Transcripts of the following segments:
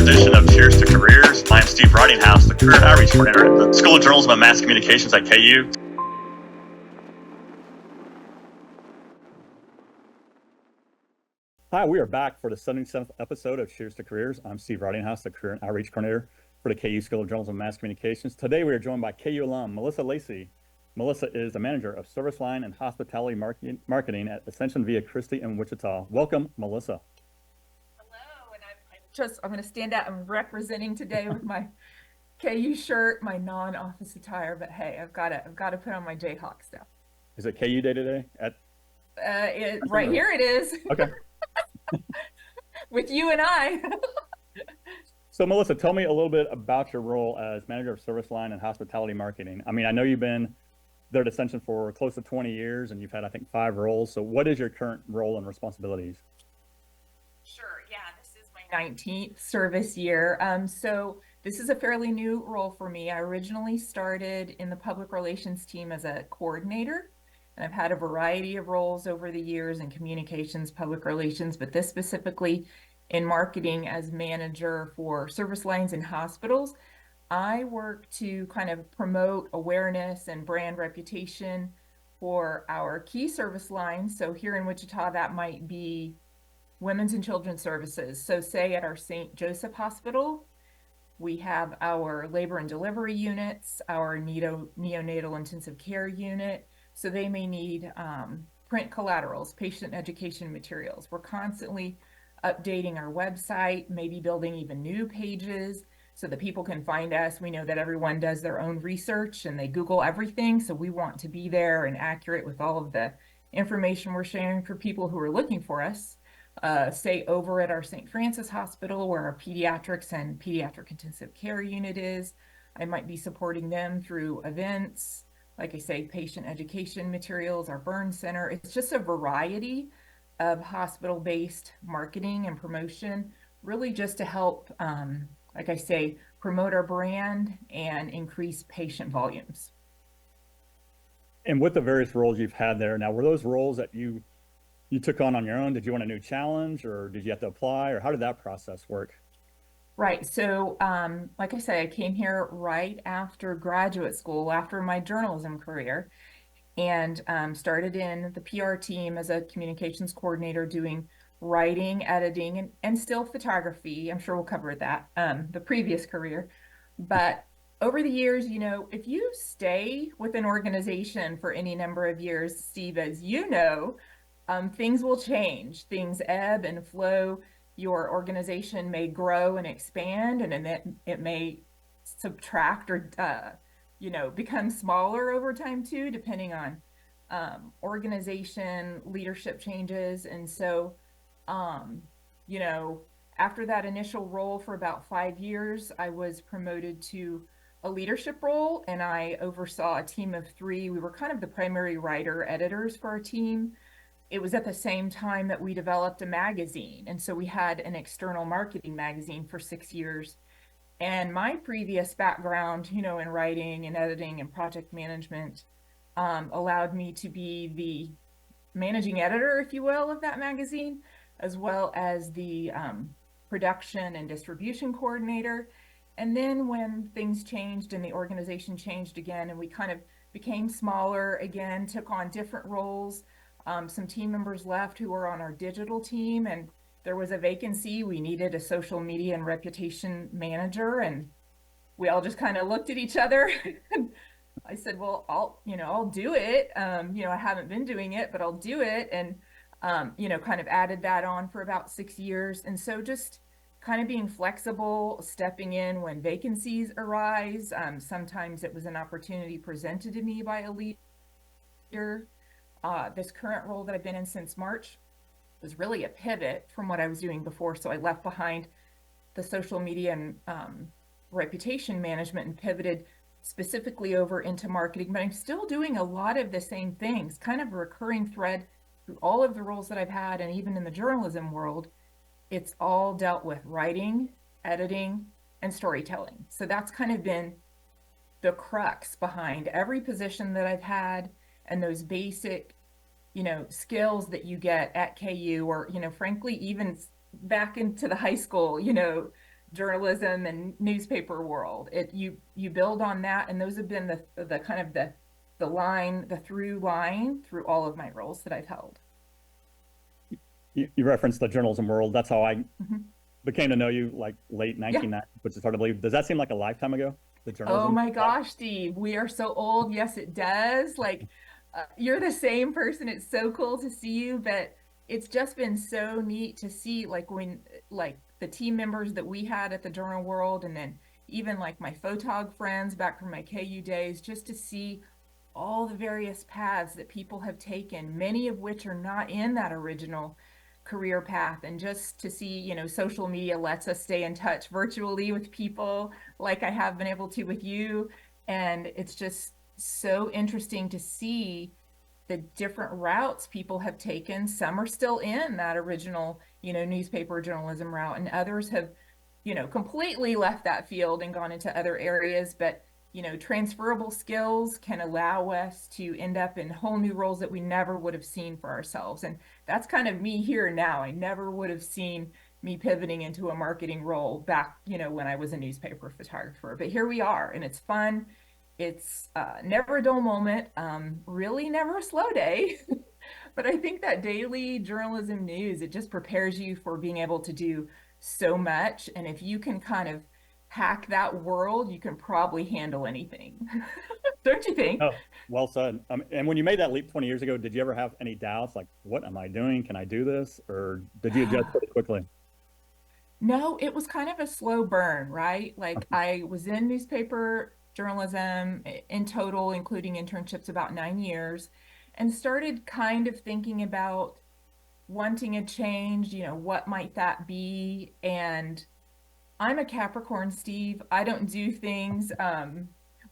edition of Cheers to Careers. I'm Steve Ridinghouse, the Career Outreach Coordinator at the School of Journalism and Mass Communications at KU. Hi, we are back for the 77th episode of Cheers to Careers. I'm Steve Ridinghouse, the Career Outreach Coordinator for the KU School of Journalism and Mass Communications. Today we are joined by KU alum Melissa Lacey. Melissa is the Manager of Service Line and Hospitality Marketing at Ascension via Christi in Wichita. Welcome, Melissa. Hello, and I'm going to stand out. I'm representing today with my KU shirt, my non-office attire, but hey, I've got to put on my Jayhawk stuff. Is it KU Day today? Right here it is. Okay. With you and I. So Melissa, tell me a little bit about your role as Manager of Service Line and Hospitality Marketing. I mean, I know you've been there at Ascension for close to 20 years and you've had, I think, 5 roles. So what is your current role and responsibilities? Sure. Yeah, this is my 19th service year. So this is a fairly new role for me. I originally started in the public relations team as a coordinator, and I've had a variety of roles over the years in communications, public relations, but this specifically in marketing as manager for service lines and hospitals. I work to kind of promote awareness and brand reputation for our key service lines. So here in Wichita, that might be women's and children's services. So say at our St. Joseph Hospital, we have our labor and delivery units, our neonatal intensive care unit. So they may need print collaterals, patient education materials. We're constantly updating our website, maybe building even new pages so that people can find us. We know that everyone does their own research and they Google everything. So we want to be there and accurate with all of the information we're sharing for people who are looking for us. Say over at our St. Francis Hospital where our pediatrics and pediatric intensive care unit is, I might be supporting them through events, like I say, patient education materials, our burn center. It's just a variety of hospital-based marketing and promotion, really just to help, like I say, promote our brand and increase patient volumes. And with the various roles you've had there, now were those roles that you took on your own? Did you want a new challenge or did you have to apply, or how did that process work? Right. So, like I said, I came here right after graduate school, after my journalism career, and started in the PR team as a communications coordinator doing writing, editing, and still photography. I'm sure we'll cover that, the previous career. But over the years, you know, if you stay with an organization for any number of years, Steve, as you know, things will change. Things ebb and flow. Your organization may grow and expand, and it may subtract or become smaller over time too, depending on organization leadership changes. And so after that initial role for about 5 years, I was promoted to a leadership role, and I oversaw a team of 3. We were kind of the primary writer editors for our team. It was at the same time that we developed a magazine, and so we had an external marketing magazine for 6 years. And my previous background, in writing and editing and project management, allowed me to be the managing editor, if you will, of that magazine, as well as the production and distribution coordinator. And then when things changed and the organization changed again, and we kind of became smaller again, took on different roles, some team members left who were on our digital team, and there was a vacancy. We needed a social media and reputation manager, and we all just kind of looked at each other. I said, well, I'll do it. I haven't been doing it, but I'll do it. And, kind of added that on for about 6 years. And so just kind of being flexible, stepping in when vacancies arise. Sometimes it was an opportunity presented to me by a leader. This current role that I've been in since March was really a pivot from what I was doing before. So I left behind the social media and reputation management and pivoted specifically over into marketing, but I'm still doing a lot of the same things, kind of a recurring thread through all of the roles that I've had. And even in the journalism world, it's all dealt with writing, editing, and storytelling. So that's kind of been the crux behind every position that I've had, and those basic skills that you get at KU, or frankly even back into the high school journalism and newspaper world. You build on that, and those have been the kind of the through line through all of my roles that I've held. You referenced the journalism world. That's how I Mhm. became to know you, like late Yeah. 1990s, which is hard to believe. Does that seem like a lifetime ago? The Oh journalism my side? gosh, Steve, we are so old. Yes, it does. Like, you're the same person. It's so cool to see you, but it's just been so neat to see, like, like, the team members that we had at the Journal World, and then even like my photog friends back from my KU days, just to see all the various paths that people have taken, many of which are not in that original career path. And just to see, social media lets us stay in touch virtually with people like I have been able to with you. And it's just so interesting to see the different routes people have taken. Some are still in that original, newspaper journalism route, and others have, completely left that field and gone into other areas. But transferable skills can allow us to end up in whole new roles that we never would have seen for ourselves. And that's kind of me here now. I never would have seen me pivoting into a marketing role back, when I was a newspaper photographer. But here we are, and it's fun. It's never a dull moment, really never a slow day. But I think that daily journalism news, it just prepares you for being able to do so much. And if you can kind of hack that world, you can probably handle anything. Don't you think? Oh, well said. And when you made that leap 20 years ago, did you ever have any doubts? Like, what am I doing? Can I do this? Or did you adjust pretty quickly? No, it was kind of a slow burn, right? Like, I was in newspaper journalism in total, including internships, about 9 years, and started kind of thinking about wanting a change, what might that be? And I'm a Capricorn, Steve. I don't do things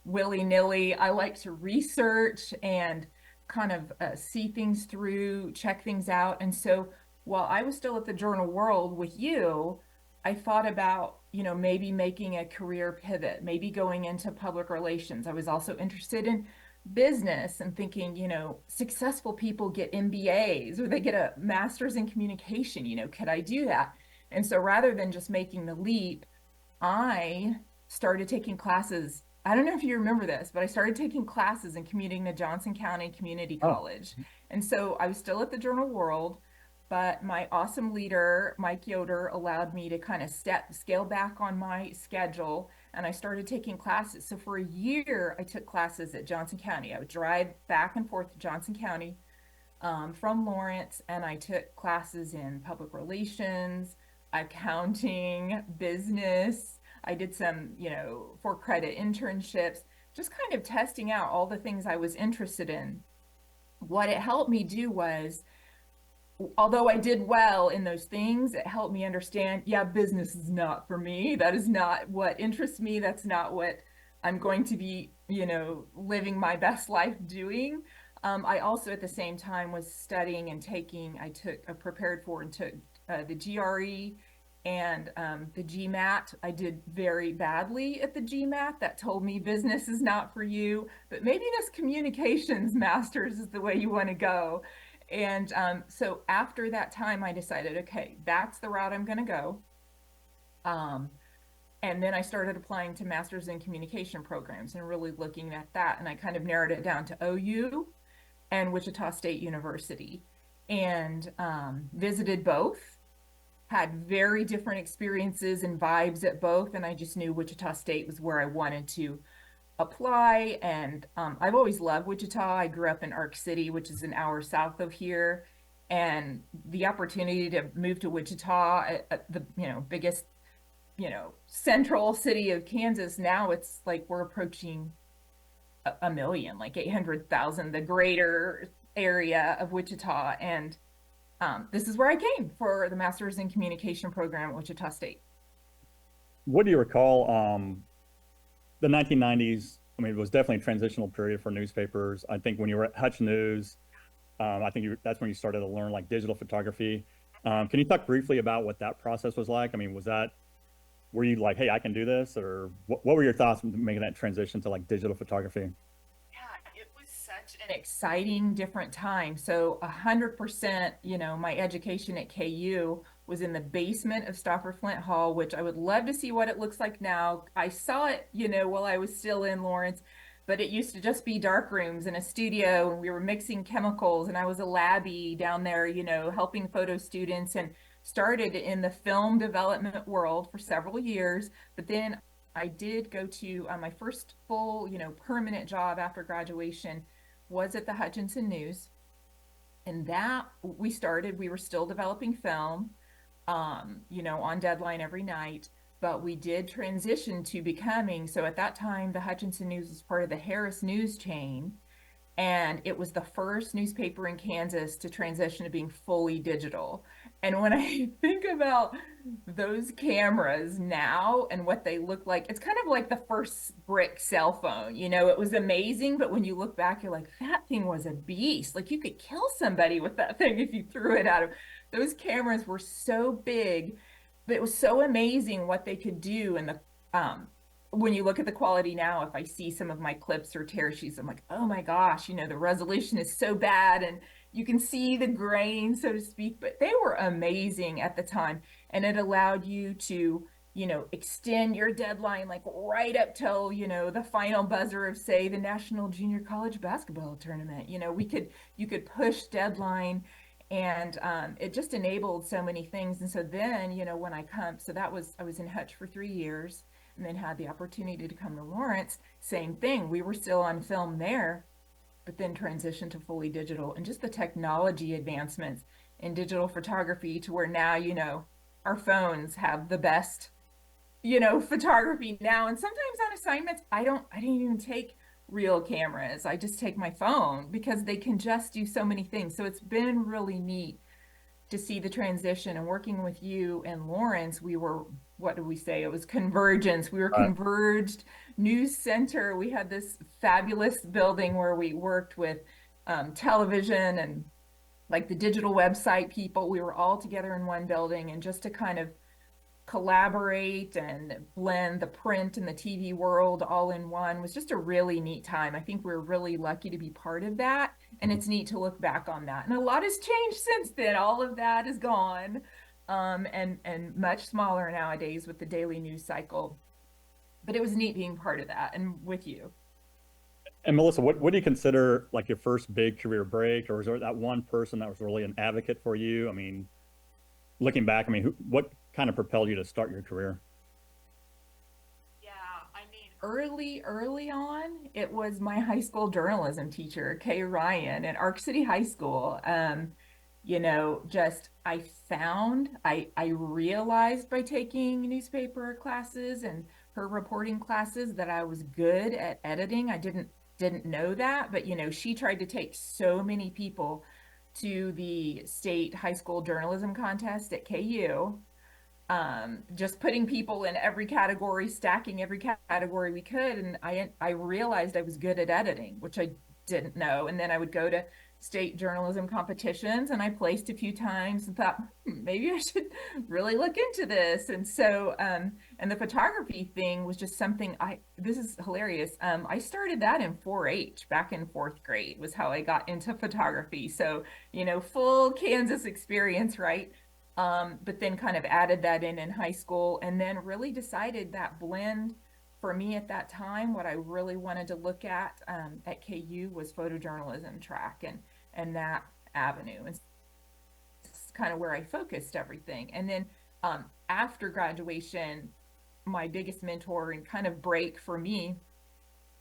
willy-nilly. I like to research and kind of see things through, check things out. And so while I was still at the Journal World with you, I thought about, maybe making a career pivot, maybe going into public relations. I was also interested in business and thinking, successful people get MBAs or they get a master's in communication, could I do that? And so rather than just making the leap, I started taking classes. I don't know if you remember this, but I started taking classes and commuting to Johnson County Community Oh, College. And so I was still at the Journal World, but my awesome leader, Mike Yoder, allowed me to kind of scale back on my schedule. And I started taking classes. So for a year, I took classes at Johnson County. I would drive back and forth to Johnson County from Lawrence, and I took classes in public relations, accounting, business. I did some, for credit internships, just kind of testing out all the things I was interested in. What it helped me do was, although I did well in those things, it helped me understand, yeah, business is not for me. That is not what interests me. That's not what I'm going to be, living my best life doing. I also at the same time was studying and I prepared for and took the GRE and the GMAT. I did very badly at the GMAT. That told me business is not for you, but maybe this communications master's is the way you want to go. And so after that time, I decided, okay, that's the route I'm going to go. And then I started applying to master's in communication programs and really looking at that. And I kind of narrowed it down to OU and Wichita State University, and visited both, had very different experiences and vibes at both. And I just knew Wichita State was where I wanted to apply. And I've always loved Wichita. I grew up in Ark City, which is an hour south of here. And the opportunity to move to Wichita, at the biggest, central city of Kansas, now it's like we're approaching a million, like 800,000, the greater area of Wichita. And this is where I came for the master's in communication program at Wichita State. what do you recall? The 1990s, I mean, it was definitely a transitional period for newspapers. I think when you were at Hutch News, I think that's when you started to learn like digital photography. Can you talk briefly about what that process was like? I mean, were you like, hey, I can do this? Or what were your thoughts making that transition to like digital photography? Yeah, it was such an exciting, different time. So 100%, my education at KU was in the basement of Stopper Flint Hall, which I would love to see what it looks like now. I saw it, while I was still in Lawrence, but it used to just be dark rooms and a studio, and we were mixing chemicals, and I was a labbie down there, helping photo students, and started in the film development world for several years. But then I did go to my first full, permanent job after graduation was at the Hutchinson News. And that we were still developing film, on deadline every night, but we did transition to becoming, so at that time, the Hutchinson News was part of the Harris News chain. And it was the first newspaper in Kansas to transition to being fully digital. And when I think about those cameras now and what they look like, it's kind of like the first brick cell phone. It was amazing, but when you look back, you're like, that thing was a beast. Like, you could kill somebody with that thing if you threw it out of. Those cameras were so big, but it was so amazing what they could do. And when you look at the quality now, if I see some of my clips or tear sheets, I'm like, oh my gosh, the resolution is so bad, and you can see the grain, so to speak, but they were amazing at the time. And it allowed you to, extend your deadline, like right up till, the final buzzer of, say, the National Junior College Basketball Tournament. You could push deadline, and it just enabled so many things. And so then, when I was in Hutch for 3 years, and then had the opportunity to come to Lawrence. Same thing. We were still on film there, but then transitioned to fully digital, and just the technology advancements in digital photography to where now, our phones have the best, photography now. And sometimes on assignments, I didn't even take real cameras. I just take my phone because they can just do so many things. So it's been really neat to see the transition. And working with you and Lawrence, we were, what did we say? It was convergence. We were converged news center. We had this fabulous building where we worked with television and like the digital website people. We were all together in one building, and just to kind of collaborate and blend the print and the TV world all in one was just a really neat time. I think we're really lucky to be part of that. And it's neat to look back on that. And a lot has changed since then. All of that is gone, and much smaller nowadays with the daily news cycle. But it was neat being part of that and with you. And Melissa, what do you consider like your first big career break, or is there that one person that was really an advocate for you? I mean, looking back, what kind of propelled you to start your career? Early on, it was my high school journalism teacher, Kay Ryan, at Arc City High School. I realized by taking newspaper classes and her reporting classes that I was good at editing. I didn't know that, but she tried to take so many people to the state high school journalism contest at KU. Just putting people in every category, stacking every category we could. And I realized I was good at editing, which I didn't know. And then I would go to state journalism competitions, and I placed a few times and thought, maybe I should really look into this. And so, and the photography thing was just something this is hilarious. I started that in 4-H back in 4th grade was how I got into photography. So, full Kansas experience, right? But then kind of added that in high school, and then really decided that blend for me at that time, what I really wanted to look at KU was photojournalism track and that avenue. And it's kind of where I focused everything. And then after graduation, my biggest mentor and kind of break for me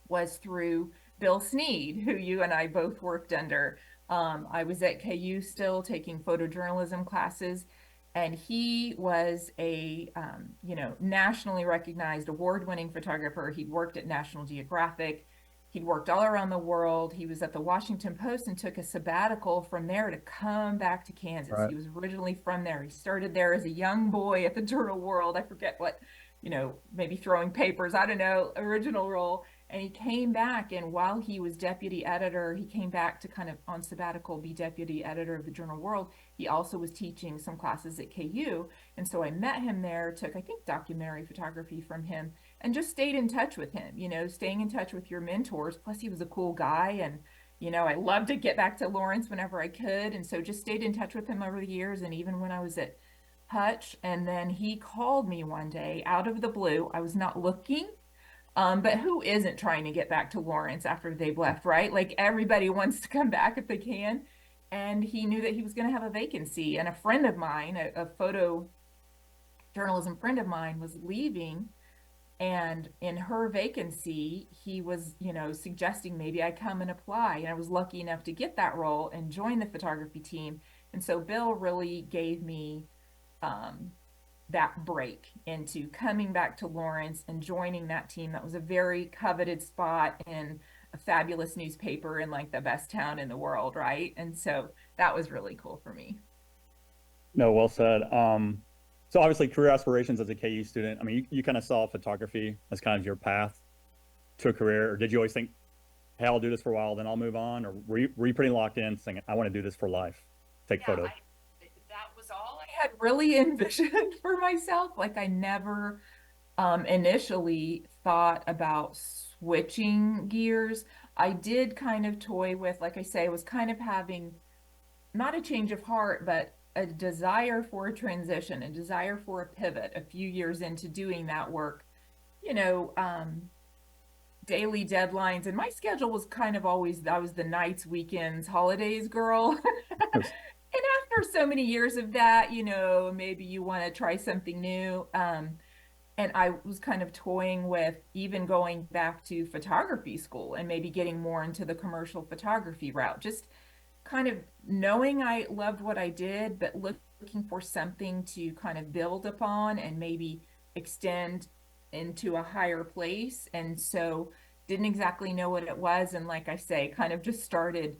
was through Bill Sneed, who you and I both worked under. I was at KU still taking photojournalism classes, and he was a nationally recognized award-winning photographer. He'd worked at National Geographic. He'd worked all around the world. He was at the Washington Post and took a sabbatical from there to come back to Kansas. Right. He was originally from there. He started there as a young boy at the Journal World. I forget what, maybe throwing papers, I don't know, original role. And he came back, and while he was deputy editor, he came back to kind of on sabbatical be deputy editor of the Journal World. He also was teaching some classes at KU. And so I met him there, took, I think, documentary photography from him, and just stayed in touch with him, staying in touch with your mentors. Plus, he was a cool guy. And, I loved to get back to Lawrence whenever I could. And so just stayed in touch with him over the years. And even when I was at touch. And then he called me one day out of the blue. I was not looking. But who isn't trying to get back to Lawrence after they've left, right? Like everybody wants to come back if they can. And he knew that he was going to have a vacancy. And a friend of mine, a photo journalism friend of mine, was leaving. And in her vacancy, he was, suggesting maybe I come and apply. And I was lucky enough to get that role and join the photography team. And so Bill really gave me um, that break into coming back to Lawrence and joining that team. That was a very coveted spot in a fabulous newspaper in like the best town in the world, right? And so that was really cool for me. No, well said. So obviously career aspirations as a KU student, I mean, you kind of saw photography as kind of your path to a career, or did you always think, hey, I'll do this for a while, then I'll move on? Or were you pretty locked in saying, I want to do this for life, take photos? That was all I had really envisioned for myself. Like I never initially thought about switching gears. I did kind of toy with, like I say, I was kind of having not a change of heart, but a desire for a transition, a desire for a pivot a few years into doing that work, you know, daily deadlines. And my schedule was kind of always, I was the nights, weekends, holidays girl. And after so many years of that, maybe you want to try something new. And I was kind of toying with even going back to photography school and maybe getting more into the commercial photography route. Just kind of knowing I loved what I did, but looking for something to kind of build upon and maybe extend into a higher place. And so didn't exactly know what it was. And like I say, kind of just started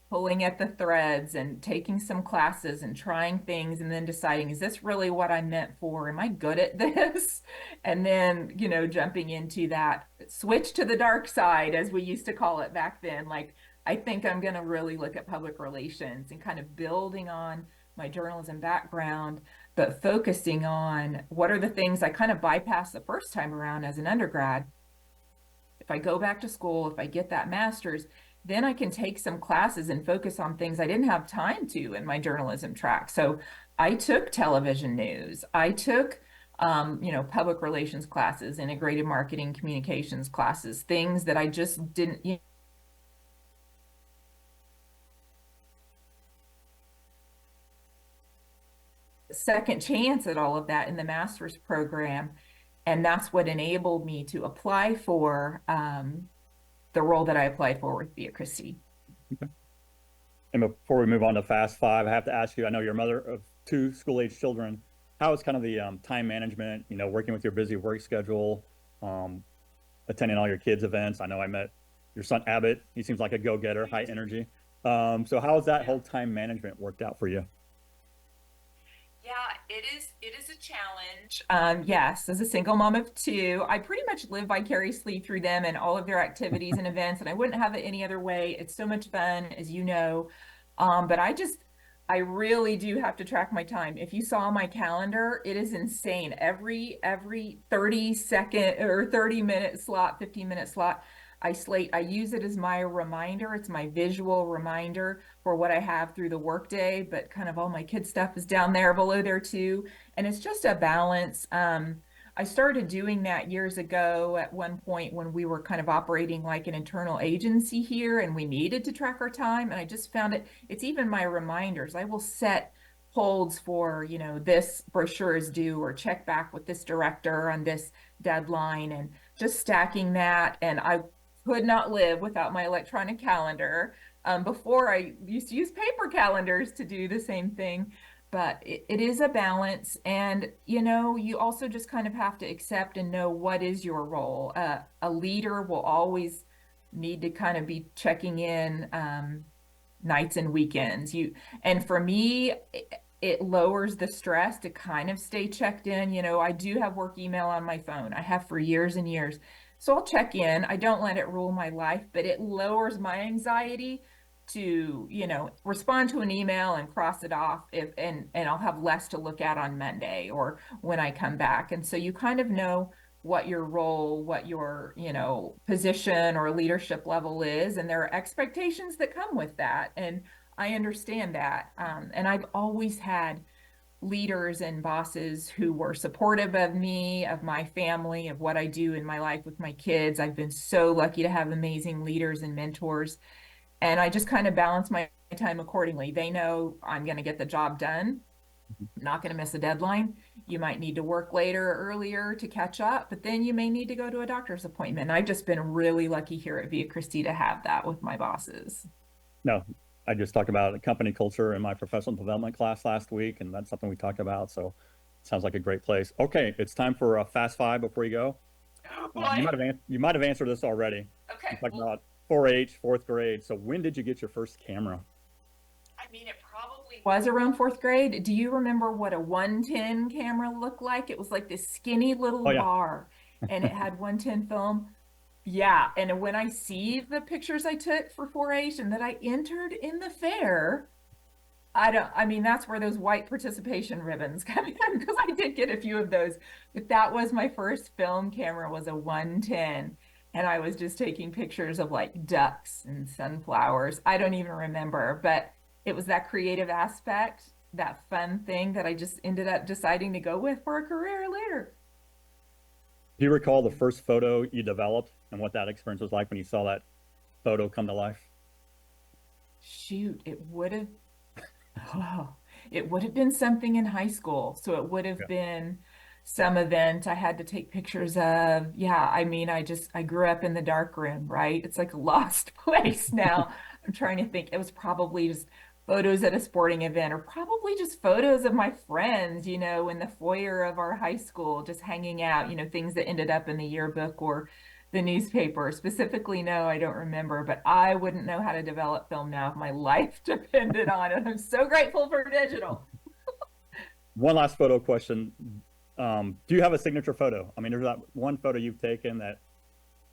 pulling at the threads and taking some classes and trying things and then deciding, is this really what I meant for? Am I good at this? And then, jumping into that switch to the dark side, as we used to call it back then. Like, I think I'm going to really look at public relations and kind of building on my journalism background, but focusing on what are the things I kind of bypassed the first time around as an undergrad. If I go back to school, if I get that master's, then I can take some classes and focus on things I didn't have time to in my journalism track. So I took television news. I took, public relations classes, integrated marketing communications classes, things that I just didn't, second chance at all of that in the master's program. And that's what enabled me to apply for the role that I applied for with Christi. Okay. And before we move on to Fast Five, I have to ask you, I know you're a mother of two school-age children. How is kind of the time management, working with your busy work schedule, attending all your kids' events? I know I met your son, Abbott. He seems like a go-getter, high energy. So how has that whole time management worked out for you? Yeah, it is a challenge. Yes, as a single mom of two, I pretty much live vicariously through them and all of their activities and events, and I wouldn't have it any other way. It's so much fun, as you know. But I really do have to track my time. If you saw my calendar, it is insane. Every 30-second or 30-minute slot, 15-minute slot, I use it as my reminder. It's my visual reminder for what I have through the workday, but kind of all my kid stuff is down there below there too. And it's just a balance. I started doing that years ago at one point when we were kind of operating like an internal agency here and we needed to track our time. And I just found it's even my reminders. I will set holds for, this brochure is due, or check back with this director on this deadline, and just stacking that. And I could not live without my electronic calendar. Before I used to use paper calendars to do the same thing, but it is a balance. And, you also just kind of have to accept and know what is your role. A leader will always need to kind of be checking in nights and weekends. And for me, it lowers the stress to kind of stay checked in. I do have work email on my phone. I have for years and years. So I'll check in. I don't let it rule my life, but it lowers my anxiety to, respond to an email and cross it off and I'll have less to look at on Monday or when I come back. And so you kind of know what your role, what your, position or leadership level is, and there are expectations that come with that. And I understand that. And I've always had leaders and bosses who were supportive of me, of my family, of what I do in my life with my kids. I've been so lucky to have amazing leaders and mentors. And I just kind of balance my time accordingly. They know I'm going to get the job done. I'm not going to miss a deadline. You might need to work later or earlier to catch up, but then you may need to go to a doctor's appointment. And I've just been really lucky here at Via Christi to have that with my bosses. No, I just talked about company culture in my professional development class last week, and that's something we talked about. So it sounds like a great place. Okay, it's time for a fast five before you go. You might have answered this already. Okay. You talked about 4-H, fourth grade. So when did you get your first camera? I mean, it probably was around fourth grade. Do you remember what a 110 camera looked like? It was like this skinny little bar, and it had 110 film. Yeah, and when I see the pictures I took for 4-H and that I entered in the fair, I mean, that's where those white participation ribbons come in, because I did get a few of those. But that was my first film camera, was a 110. And I was just taking pictures of like ducks and sunflowers. I don't even remember, but it was that creative aspect, that fun thing that I just ended up deciding to go with for a career later. Do you recall the first photo you developed and what that experience was like when you saw that photo come to life? Shoot, it would have been something in high school. So it would have been some event I had to take pictures of. Yeah, I mean, I grew up in the dark room, right? It's like a lost place now. I'm trying to think. It was probably just photos at a sporting event, or probably just photos of my friends, in the foyer of our high school, just hanging out, things that ended up in the yearbook or the newspaper. Specifically, no, I don't remember, but I wouldn't know how to develop film now if my life depended on it. I'm so grateful for digital. One last photo question. Do you have a signature photo? I mean, there's that one photo you've taken that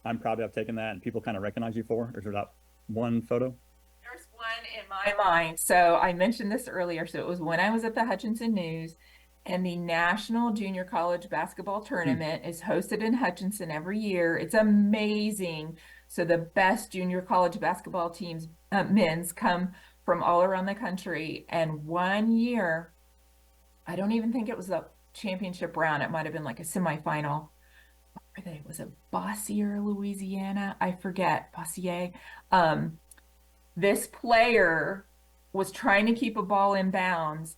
I'm proud to have taken that and people kind of recognize you for? Is there that one photo? There's one in my mind. So I mentioned this earlier. So it was when I was at the Hutchinson News, and the National Junior College Basketball Tournament is hosted in Hutchinson every year. It's amazing. So the best junior college basketball teams, men's, come from all around the country. And one year, I don't even think it was a championship round. It might have been like a semifinal. What were they? Was it Bossier, Louisiana? I forget. Bossier. This player was trying to keep a ball in bounds,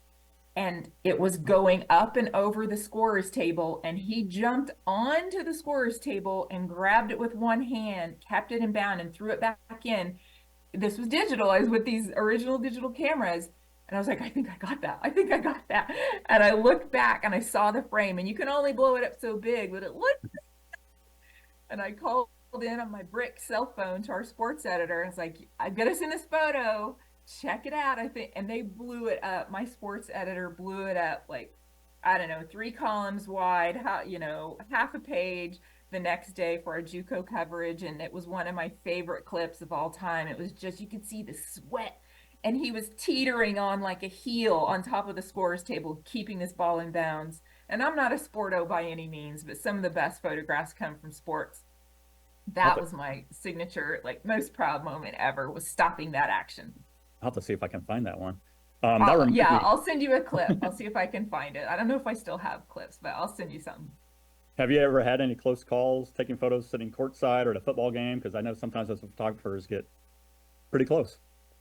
and it was going up and over the scorer's table, and he jumped onto the scorer's table and grabbed it with one hand, kept it in bound, and threw it back in. This was digital. I was with these original digital cameras, and I was like, I think I got that. I think I got that. And I looked back and I saw the frame, and you can only blow it up so big, but it looked. And I called in on my brick cell phone to our sports editor. And it's like, I've got to send this photo. Check it out. I think, and they blew it up. My sports editor blew it up like, I don't know, 3 columns wide, half a page the next day for our JUCO coverage. And it was one of my favorite clips of all time. It was just, you could see the sweat, and he was teetering on like a heel on top of the scorer's table, keeping this ball in bounds. And I'm not a sporto by any means, but some of the best photographs come from sports. That was my signature, like, most proud moment ever, was stopping that action. I'll have to see if I can find that one. I'll send you a clip. I'll see if I can find it. I don't know if I still have clips, but I'll send you some. Have you ever had any close calls taking photos sitting courtside or at a football game? Because I know sometimes those photographers get pretty close.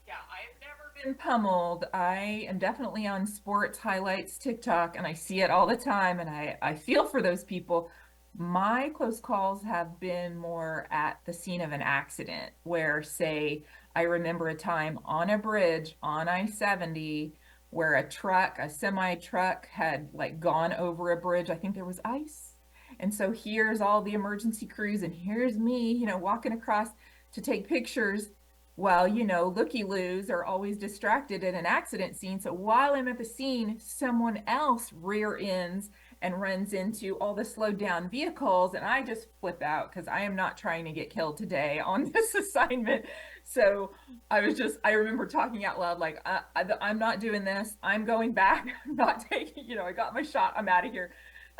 Yeah, I've never been pummeled. I am definitely on sports highlights TikTok, and I see it all the time, and I feel for those people. My close calls have been more at the scene of an accident where, say, I remember a time on a bridge on I-70 where a semi truck had like gone over a bridge. I think there was ice. And so here's all the emergency crews, and here's me, walking across to take pictures while, looky-loos are always distracted at an accident scene. So while I'm at the scene, someone else rear ends and runs into all the slowed down vehicles, and I just flip out because I am not trying to get killed today on this assignment. So I remember talking out loud, like, I'm not doing this. I'm going back. I'm not taking, I got my shot. I'm out of here.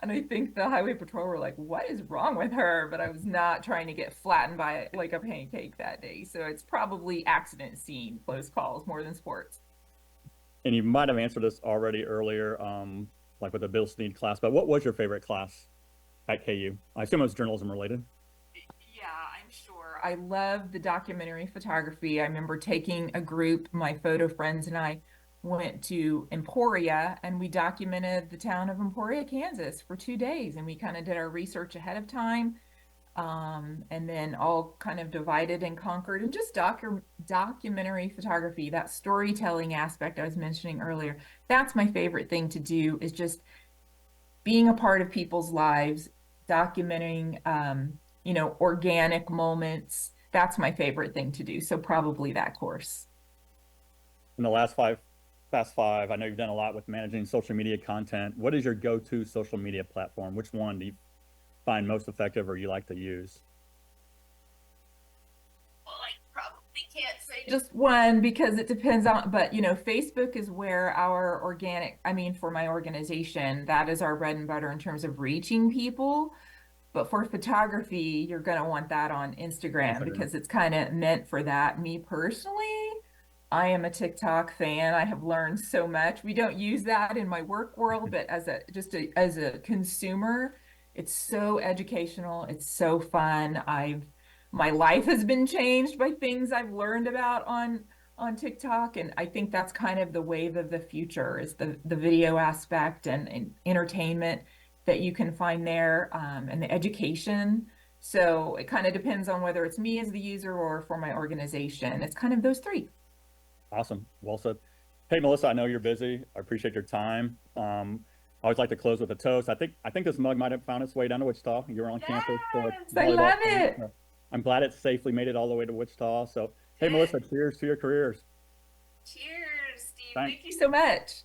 And I think the highway patrol were like, what is wrong with her? But I was not trying to get flattened by like a pancake that day. So it's probably accident scene, close calls, more than sports. And you might have answered this already earlier, like with the Bill Snead class, but what was your favorite class at KU? I assume it was journalism related. Yeah, I'm sure. I love the documentary photography. I remember taking a group, my photo friends and I went to Emporia and we documented the town of Emporia, Kansas for 2 days. And we kind of did our research ahead of time. And then all kind of divided and conquered and just documentary photography, that storytelling aspect I was mentioning earlier. That's my favorite thing to do, is just being a part of people's lives, documenting, organic moments. That's my favorite thing to do. So probably that course. In the past five, I know you've done a lot with managing social media content. What is your go-to social media platform? Which one do you find most effective or you like to use? Well, I probably can't say just one because it depends on, but Facebook is where for my organization, that is our bread and butter in terms of reaching people. But for photography, you're going to want that on Instagram because it's kind of meant for that. Me personally, I am a TikTok fan. I have learned so much. We don't use that in my work world, but as a consumer, it's so educational. It's so fun. My life has been changed by things I've learned about on TikTok, and I think that's kind of the wave of the future, is the video aspect and entertainment that you can find there, and the education. So it kind of depends on whether it's me as the user or for my organization. It's kind of those three. Awesome. Well said. Hey, Melissa, I know you're busy. I appreciate your time. I always like to close with a toast. I think this mug might have found its way down to Wichita. You're on campus. So I love it. I'm glad it safely made it all the way to Wichita. So, hey, Melissa, cheers to your careers. Cheers, Steve. Thanks. Thank you so much.